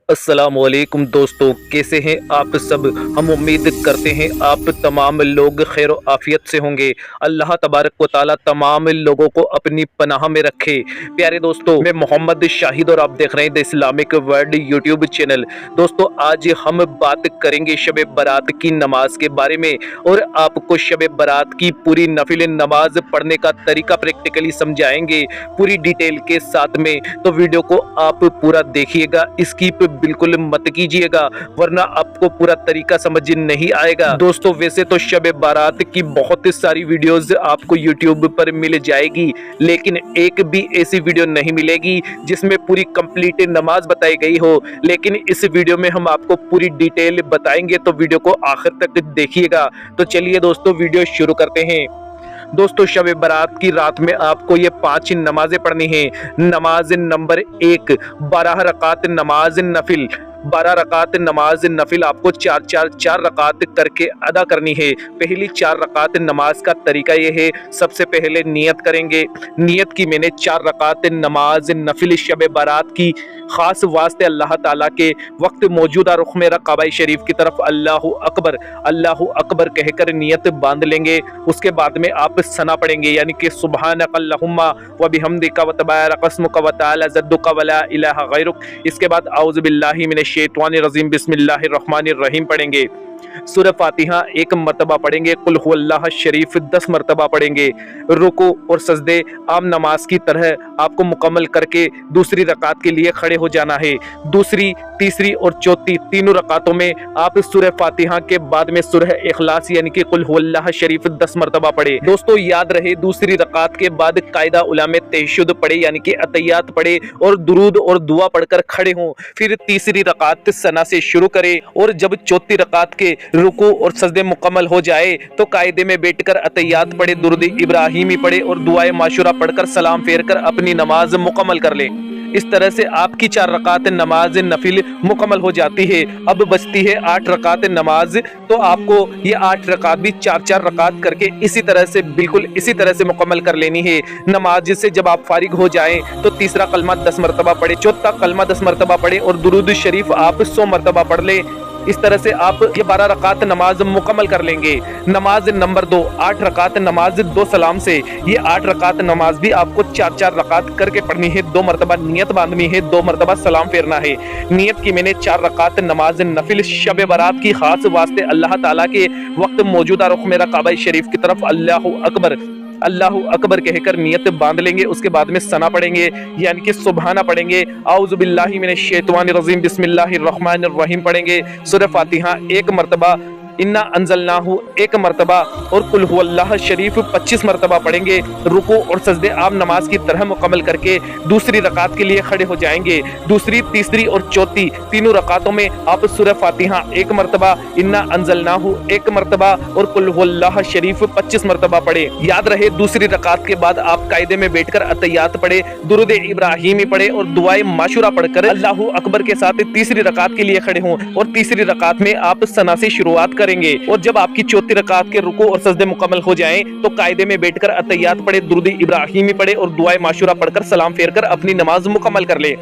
अस्सलामुअलैकुम दोस्तों, कैसे हैं आप सब। हम उम्मीद करते हैं आप तमाम लोग खैर आफियत से होंगे। अल्लाह तबारक व तआला तमाम लोगों को अपनी पनाह में रखे। प्यारे दोस्तों, मैं मोहम्मद शाहिद और आप देख रहे हैं the Islamic world YouTube channel. दोस्तों, आज हम बात करेंगे शब बारात की नमाज के बारे में और आपको शब बारात की पूरी नफिल नमाज पढ़ने का तरीका प्रैक्टिकली समझाएंगे पूरी डिटेल के साथ में। तो वीडियो को आप पूरा देखिएगा, स्किप बिल्कुल मत कीजिएगा वरना आपको पूरा तरीका समझ नहीं आएगा। दोस्तों, वैसे तो शब बारात की बहुत सारी वीडियोस आपको यूट्यूब पर मिल जाएगी, लेकिन एक भी ऐसी वीडियो नहीं मिलेगी जिसमें पूरी कंप्लीट नमाज बताई गई हो। लेकिन इस वीडियो में हम आपको पूरी डिटेल बताएंगे, तो वीडियो को आखिर तक देखिएगा। तो चलिए दोस्तों, वीडियो शुरू करते हैं। दोस्तों, शब बारात की रात में आपको ये 5 नमाजें पढ़नी है। नमाज नंबर 1, 12 रकात नमाज नफिल। 12 रकात नमाज नफिल आपको 4 रकात करके अदा करनी है। पहली 4 रकात नमाज का तरीका ये है, सबसे पहले नियत करेंगे। नियत की मैंने 4 रकात नमाज नफिल शब बारात की खास वास्ते अल्लाह ताला के वक्त मौजूदा रुख मेरा काबा शरीफ की तरफ अल्लाहु अकबर कहकर नियत बांध लेंगे। उसके बाद में आप सना पढ़ेंगे, यानी कि सुबहानक अल्लाहुम्मा व बिहम्दिका व तबारक अस्मुका व तआला जद्दुका व ला इलाहा गैरुक। इसके बाद औज़ु बिल्लाहि मिनश शैतानिर रजीम बिस्मिल्लाहिर रहमानिर रहीम पढ़ेंगे। सूरह फातिहा 1 मरतबा पढ़ेंगे। कुल हुवल्लाह शरीफ 10 मरतबा पढ़ेंगे। रुकू और सजदे आम नमाज की तरह आपको मुकम्मल करके दूसरी रकात के लिए खड़े हो जाना है। दूसरी, तीसरी और चौथी तीनों रकातों में आप सूरह फातिहा के बाद में सूरह इखलास यानी कि कुल हुवल्लाह शरीफ 10 मरतबा पढ़े। दोस्तों, याद रहे दूसरी रकात के बाद कायदा उलामे तशहुद पढ़े, यानी कि अतहियात पढ़े और दुरूद और दुआ पढ़कर खड़े हों। फिर तीसरी रकात सना से शुरू करें और जब चौथी रकात के रुकू और सजदे मुकम्मल हो जाए तो कायदे में बैठकर अतहियात पढ़े, दुरूद इब्राहिमी पढ़े और दुआए माशूरा पढ़कर सलाम फेर कर अपनी नमाज मुकम्मल कर लें। इस तरह से आपकी 4 रकात नमाज नफिल मुकम्मल हो जाती है। अब बचती है 8 रकात नमाज, तो आपको ये 8 रकात भी 4 रकात करके इसी तरह से बिल्कुल इसी तरह से मुकम्मल कर लेनी है। नमाज से जब आप फारिग हो जाएं तो तीसरा कलमा 10 मरतबा पढ़े, चौथा कलमा 10 मरतबा पढ़े और दुरूद शरीफ आप 100 मरतबा पढ़ ले। इस तरह से आप ये 12 रकात नमाज मुकम्मल कर लेंगे। नमाज नंबर 2, 8 रकात नमाज 2 सलाम से। ये 8 रकात नमाज भी आपको 4 रकात करके पढ़नी है। 2 मरतबा नियत बांधनी है, 2 मरतबा सलाम फेरना है। नियत की मैंने 4 रकात नमाज नफिल शब बारात की खास वास्ते अल्लाह ताला के वक्त मौजूदा रुख मेरा काबा शरीफ की तरफ अल्लाहु अकबर कहकर नियत बांध लेंगे। उसके बाद में सना पढ़ेंगे, यानी कि सुबहाना पढ़ेंगे। औज़ु बिल्लाहि मिनश शैतानिर रजीम बिस्मिल्लाहिर रहमानिर रहीम पढ़ेंगे। सूरह फातिहा 1 मरतबा, इन्ना अंजलनाहु 1 मरतबा और कुल हुवल्लाह शरीफ 25 मरतबा पढ़ेंगे। रुकू और सजदे आम नमाज की तरह मुकम्मल करके दूसरी रकात के लिए खड़े हो जाएंगे। दूसरी, तीसरी और चौथी तीनों रकातों में आप सूरह फातिहा 1 मरतबा, इन्ना अंजलनाहु 1 मरतबा और कुल हुवल्लाह शरीफ 25 मरतबा पढ़े। याद रहे दूसरी रकात के बाद आप कायदे में बैठकर अतहियात पढ़े, दुरूद इब्राहिमी पढ़े और दुआए माशूरा पढ़कर अल्लाहु अकबर के साथ तीसरी रकात के लिए खड़े हों और तीसरी रकात में आप सना से शुरुआत करेंगे। और जब आपकी चौथी रकात के रुकू और सजदे मुकम्मल हो जाएं तो कायदे में बैठकर अतहियात पढ़े, दुरूद इब्राहिमी पढ़े और दुआए माशूरा पढ़कर सलाम फेर कर अपनी नमाज मुकम्मल कर ले।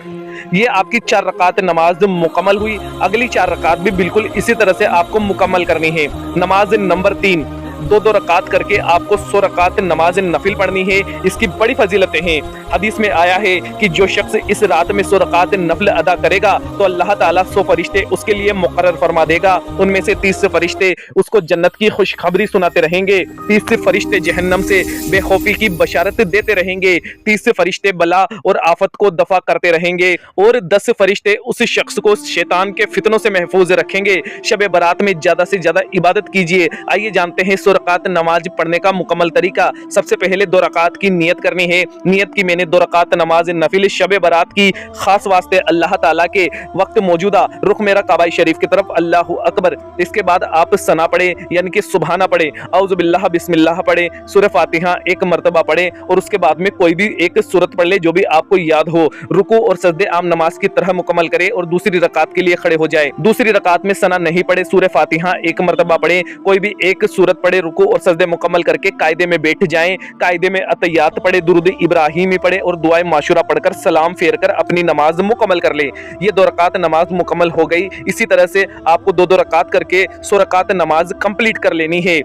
ये आपकी 4 रकात नमाज मुकम्मल हुई। अगली 4 रकात भी बिल्कुल इसी तरह से आपको मुकम्मल करनी है। नमाज नंबर 3, 2 रकात करके आपको 100 रकात नमाज नफिल पढ़नी है। इसकी बड़ी फजीलतें हैं। हदीस में आया है कि जो शख्स इस रात में 100 रकात नफिल अदा करेगा तो अल्लाह ताला 100 फरिश्ते उसके लिए मुकर्रर फरमा देगा। उनमें से 30 फरिश्ते उसको जन्नत की खुशखबरी सुनाते रहेंगे, 30 फरिश्ते जहन्नम से बेखौफी की बशारत देते रहेंगे, 30 फरिश्ते बला और आफत को दफा करते रहेंगे और 10 फरिश्ते उस शख्स को शैतान के फितनों से महफूज रखेंगे। शब बारात में ज्यादा से ज्यादा इबादत कीजिए। आइए जानते हैं 100 रकात नमाज पढ़ने का मुकम्मल तरीका। सबसे पहले 2 रकात की नियत करनी है। नियत की मैंने 2 रकात नमाज नफिल शब बारात की खास वास्ते अल्लाह ताला के वक्त मौजूदा रुख मेरा काबा शरीफ की तरफ अल्लाहु अकबर। इसके बाद आप सना पढ़े, यानी कि सुबहाना पढ़े, औज़ु बिल्लाह बिस्मिल्लाह पढ़े, सूरह फातिहा 1 मरतबा पढ़े और उसके बाद में कोई भी एक सूरत पढ़ ले जो भी आपको याद हो। रुकू और सजदे आम नमाज की तरह मुकम्मल करे और दूसरी रकात के लिए खड़े हो जाए। दूसरी रकात में सना नहीं पढ़े, सूरह फातिहा 1 मरतबा पढ़े, कोई भी एक सूरत पढ़े, रुकू और सजदे मुकम्मल करके कायदे में बैठ जाएं, कायदे में अतहियात पढ़े, दुरूद इब्राहिमी पढ़े और दुआए माशूरा पढ़कर सलाम फेर कर अपनी नमाज मुकम्मल कर लें। ये 2 रकात नमाज मुकम्मल हो गई। इसी तरह से आपको 2-2 रकात करके 100 रकात नमाज कंप्लीट कर लेनी है।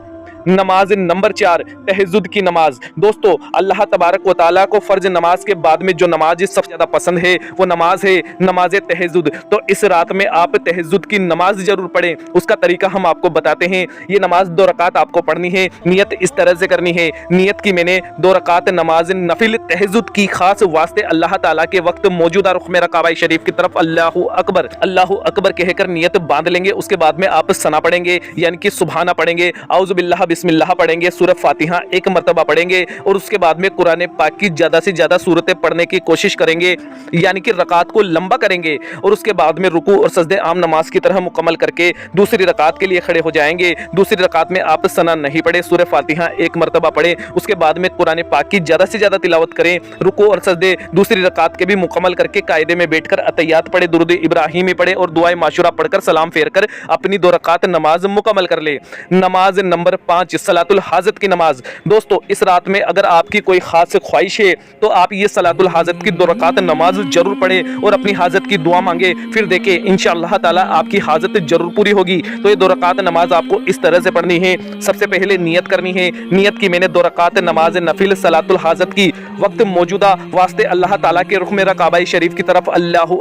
नमाज नंबर 4, तहज्जुद की नमाज। दोस्तों, अल्लाह तबारक व तआला को फर्ज नमाज के बाद में जो नमाज सबसे ज़्यादा पसंद है वो नमाज है नमाज तहज्जुद। तो इस रात में आप तहज्जुद की नमाज जरूर पढ़ें। उसका तरीका हम आपको बताते हैं। ये नमाज 2 रकात आपको पढ़नी है। नियत इस तरह से करनी है। नियत की मैंने 2 रकात नमाज नफिल तहज्जुद की खास वास्ते अल्लाह ताला के वक्त मौजूदा रुख में काबा शरीफ की तरफ अल्लाहु अकबर कहकर नियत बांध लेंगे। उसके बाद में आप सना पढ़ेंगे, यानी कि सुबहाना पढ़ेंगे, औज़ु बिल्लाह बिस्मिल्लाह पढ़ेंगे, सूरह फातिहा 1 मरतबा पढ़ेंगे और उसके बाद में कुरान पाक की ज़्यादा से ज़्यादा सूरतें पढ़ने की कोशिश करेंगे, यानी कि रकात को लंबा करेंगे। और उसके बाद में रुकू और सजदे आम नमाज की तरह मुकम्मल करके दूसरी रकात के लिए खड़े हो जाएंगे। दूसरी रकात में आप सना नहीं पढ़े, सूरह फातिहा 1 मरतबा पढ़े, उसके बाद में कुरान पाक की ज़्यादा से ज़्यादा तिलावत करें। रुकू और सजदे दूसरी रकात के भी मुकम्मल करके कायदे में बैठकर अतहियात पढ़े, दुरूद इब्राहिमी पढ़े और दुआए माशूरा पढ़कर सलाम फेर कर अपनी 2 रकात नमाज मुकम्मल कर ले। नमाज नंबर 5, सलातुल हाजत की नमाज। दोस्तों, इस रात में अगर आपकी कोई खास ख्वाहिश है तो आप ये सलातुल हाजत की 2 रकात नमाज जरूर पढ़ें और अपनी हाजत की दुआ मांगे। फिर देखें इंशाअल्लाह ताला आपकी हाजत जरूर पूरी होगी। तो ये 2 रकात नमाज आपको इस तरह से पढ़नी है। सबसे पहले नियत करनी है। नियत की मैंने 2 रकात नमाज नफिल सलातुल हाजत की वक्त मौजूदा वास्ते अल्लाह ताला के रुख में काबा शरीफ की तरफ अल्लाहु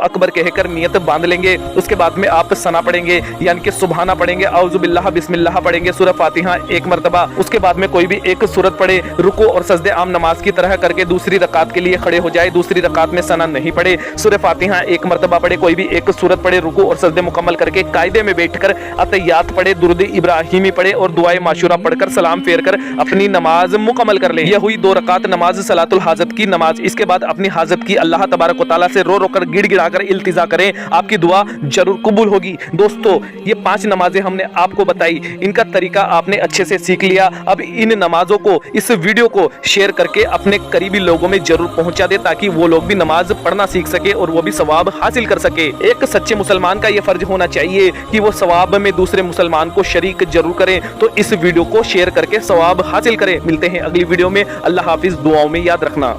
अकबर कहकर नियत बांध लेंगे। उसके बाद में आप सना पढ़ेंगे, यानी कि सुबहाना पढ़ेंगे, औज़ु बिल्लाह बिस्मिल्लाह पढ़ेंगे, सूरह फातिहा 1 मरतबा। उसके बाद में कोई भी एक सूरत पढ़े, रुकू और सजदे आम नमाज की तरह करके दूसरी रकात के लिए खड़े हो जाए। दूसरी रकात में सना नहीं पढ़े, सूरह फातिहा 1 मरतबा पढ़े, कोई भी एक सूरत पढ़े, रुकू और सजदे मुकम्मल करके कायदे में बैठकर अतहियात पढ़े, दुरूद इब्राहिमी पढ़े और दुआए माशूरा पढ़कर सलाम फेर कर अपनी नमाज मुकम्मल कर ले। यह हुई 2 रकात नमाज सलातुल हाजत की नमाज। इसके बाद अपनी हाजत की अल्लाह तबारक व तआला से रो रो कर गिड़गिड़ा कर इल्तिजा करें, आपकी दुआ जरूर कबूल होगी। दोस्तों, ये 5 नमाजें हमने आपको बताई, इनका तरीका आपने अच्छे से सीख लिया। अब इन नमाजों को, इस वीडियो को शेयर करके अपने करीबी लोगों में जरूर पहुंचा दे, ताकि वो लोग भी नमाज पढ़ना सीख सके और वो भी सवाब हासिल कर सके। एक सच्चे मुसलमान का ये फर्ज होना चाहिए कि वो सवाब में दूसरे मुसलमान को शरीक जरूर करें। तो इस वीडियो को शेयर करके सवाब हासिल करें। मिलते हैं अगली वीडियो में। अल्लाह हाफिज। दुआओं में याद रखना।